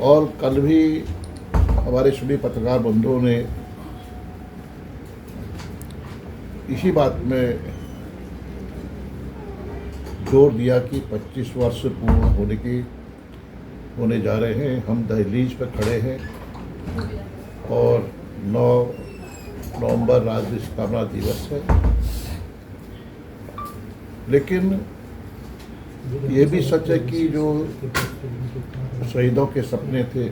और कल भी हमारे सभी पत्रकार बंधुओं ने इसी बात में जोर दिया कि 25 वर्ष पूर्ण होने जा रहे हैं। हम दहलीज पर खड़े हैं और 9 नवंबर राज्य स्थापना दिवस है। लेकिन ये भी सच है कि जो शहीदों के सपने थे,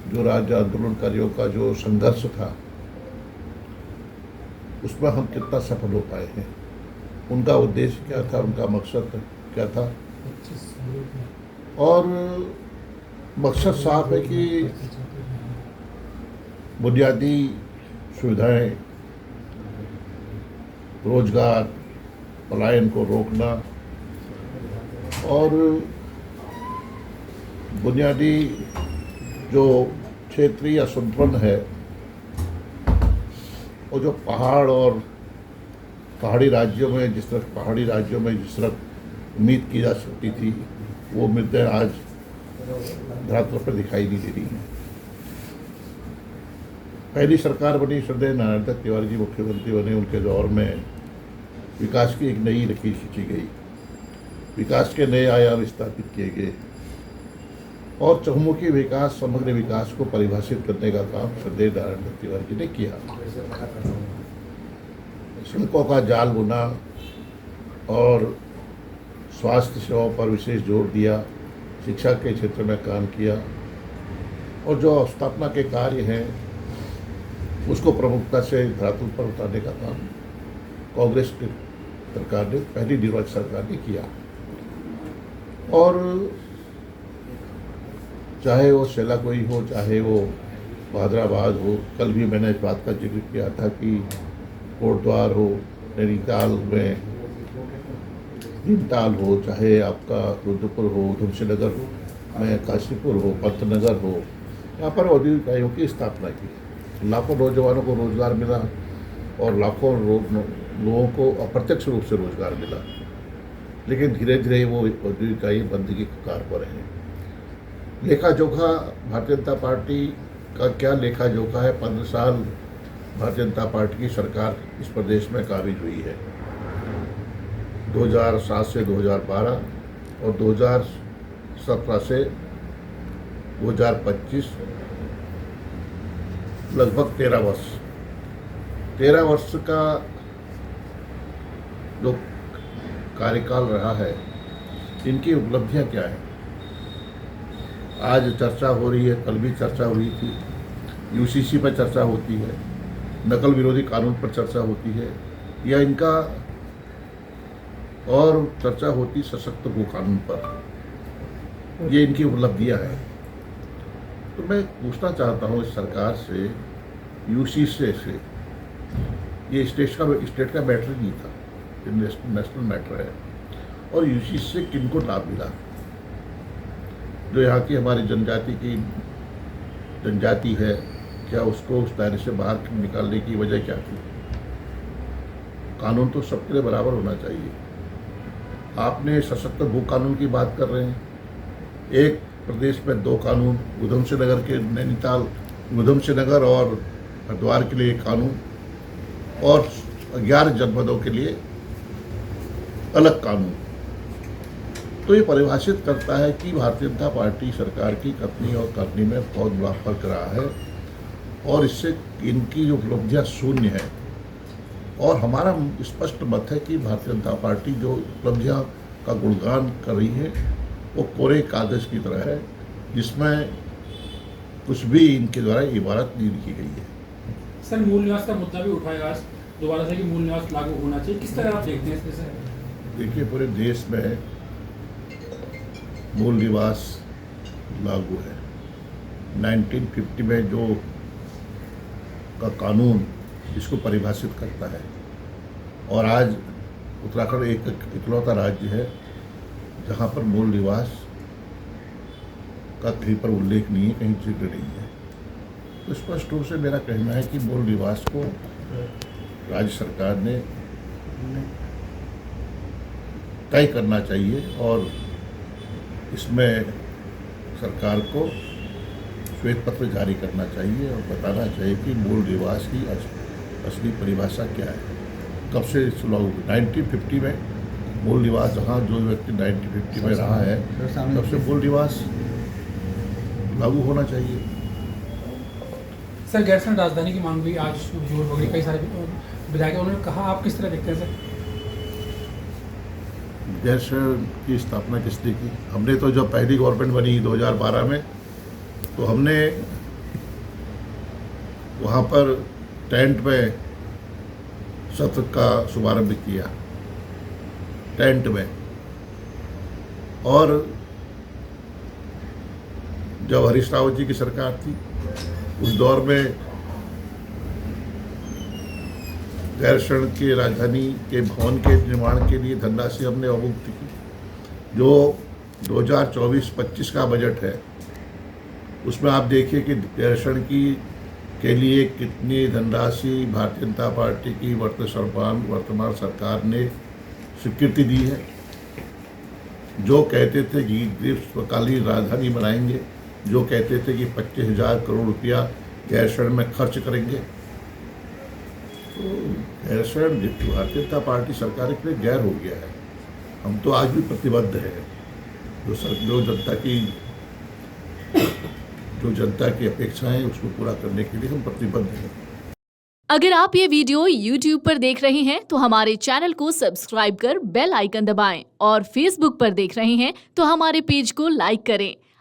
जो राज्य आंदोलनकारियों का जो संघर्ष था, उसमें हम कितना सफल हो पाए हैं। उनका उद्देश्य क्या था, उनका मकसद क्या था। और मकसद साफ है कि बुनियादी सुविधाएं, रोजगार, पलायन को रोकना और बुनियादी जो क्षेत्रीय असंतुलन है और जो पहाड़ी राज्यों में जिस तरह उम्मीद की जा सकती थी, वो उम्मीदें आज धरातल पर दिखाई नहीं दे रही हैं। पहली सरकार बनी श्रद्धेय नारायण दत्त तिवारी जी मुख्यमंत्री बने, उनके दौर में विकास की एक नई लकीर खींची गई, विकास के नए आयाम स्थापित किए गए और चहुमुखी विकास, समग्र विकास को परिभाषित करने का काम श्रद्धेय नारायण दत्त तिवारी जी ने किया। सड़कों का जाल बुना और स्वास्थ्य सेवाओं पर विशेष जोर दिया, शिक्षा के क्षेत्र में काम किया और जो अवस्थापना के कार्य हैं उसको प्रमुखता से धरातल पर उतारने का काम कांग्रेस की सरकार ने, पहली निर्वाचित सरकार ने किया। और चाहे वो सेलाकोई हो, चाहे वो भादराबाद हो, कल भी मैंने इस बात का जिक्र किया था कि कोटद्वार हो, नैनीताल में भीमताल हो, चाहे आपका रुद्रपुर हो, उधमसिंह में काशीपुर हो, पंतनगर हो, यहाँ पर औद्योगिक इकाइयों की स्थापना की। लाखों नौजवानों को रोजगार मिला और लाखों लोगों को अप्रत्यक्ष रूप से रोजगार मिला। लेकिन धीरे धीरे वो औद्योगिक इकाई बंद की कगार पर है। लेखा जोखा भारतीय जनता पार्टी का क्या लेखा जोखा है? 15 साल भारतीय जनता पार्टी की सरकार इस प्रदेश में काबिज हुई है। 2007 से 2012 और 2017 से 2025 लगभग 13 वर्ष का जो कार्यकाल रहा है, इनकी उपलब्धियां क्या है? आज चर्चा हो रही है, कल भी चर्चा हुई थी, यूसीसी पर चर्चा होती है, नकल विरोधी कानून पर चर्चा होती है, या इनका और चर्चा होती सशक्त भू कानून पर। ये इनकी उपलब्धियां हैं। तो मैं पूछना चाहता हूँ इस सरकार से, यूसीसी से, ये स्टेट का मैटर नहीं था, नेशनल मैटर है, और यूसीसी से किनको लाभ मिला? जो यहाँ की हमारी जनजाति है, क्या उसको उस दायरे से बाहर निकालने की वजह क्या थी? कानून तो सबके लिए बराबर होना चाहिए। आपने सशक्त भू कानून की बात कर रहे हैं, एक प्रदेश में 2 कानून, उधमसिंह नगर और हरिद्वार के लिए कानून और 11 जनपदों के लिए अलग कानून। तो ये परिभाषित करता है कि भारतीय जनता पार्टी सरकार की कथनी और करनी में बहुत बड़ा फर्क रहा है और इससे इनकी जो उपलब्धियाँ शून्य है। और हमारा स्पष्ट मत है कि भारतीय जनता पार्टी जो उपलब्धियाँ का गुणगान कर रही है वो कोरे कागज की तरह है, जिसमें कुछ भी इनके द्वारा इबारत नहीं लिखी गई है। सर, मूल निवास का मुद्दा भी उठाया आज दोबारा से कि मूल निवास लागू होना चाहिए, किस तरह आप देखते हैं इसमें? देखिए, पूरे देश में मूल निवास लागू है। 1950 में जो का कानून इसको परिभाषित करता है, और आज उत्तराखंड एक इकलौता राज्य है जहाँ पर मूल निवास का कहीं पर उल्लेख नहीं है, कहीं जिक्र नहीं है। तो स्पष्ट रूप से मेरा कहना है कि मूल निवास को राज्य सरकार ने तय करना चाहिए और इसमें सरकार को श्वेत पत्र जारी करना चाहिए और बताना चाहिए कि मूल निवास की असली परिभाषा क्या है, कब से शुरू हुई। 1950 में मूल निवास, जहाँ जो व्यक्ति 1950 में रहा है तब से मूल निवास लागू होना चाहिए। सर गैरसैंण राजधानी की मांग भी आज जोर हो गई, कई सारे विधायक उन्होंने कहा, आप किस तरह देखते हैं सर? गैरसैंण की स्थापना किसने की? हमने तो जब पहली गवर्नमेंट बनी 2012 में, तो हमने वहाँ पर टेंट में सत्र का शुभारंभ किया, टेंट में। और जब हरीश रावत जी की सरकार थी उस दौर में गैरसैंण के राजधानी के भवन के निर्माण के लिए धनराशि हमने अवमुक्त की। जो 2024-25 का बजट है उसमें आप देखिए कि गैरसैंण के लिए कितनी धनराशि भारतीय जनता पार्टी की वर्तमान सरकार ने स्वीकृति दी है। जो कहते थे कि ग्रीष्मकालीन राजधानी बनाएंगे, जो कहते थे कि 25,000 करोड़ रुपया गैरसैंण में खर्च करेंगे, तो गैरसैंण भारतीय जनता पार्टी सरकार के लिए गैर हो गया है। हम तो आज भी प्रतिबद्ध हैं, जो जनता की अपेक्षाएं उसको पूरा करने के लिए हम प्रतिबद्ध हैं। अगर आप ये वीडियो YouTube पर देख रहे हैं तो हमारे चैनल को सब्सक्राइब कर बेल आइकन दबाएं और Facebook पर देख रहे हैं तो हमारे पेज को लाइक करें।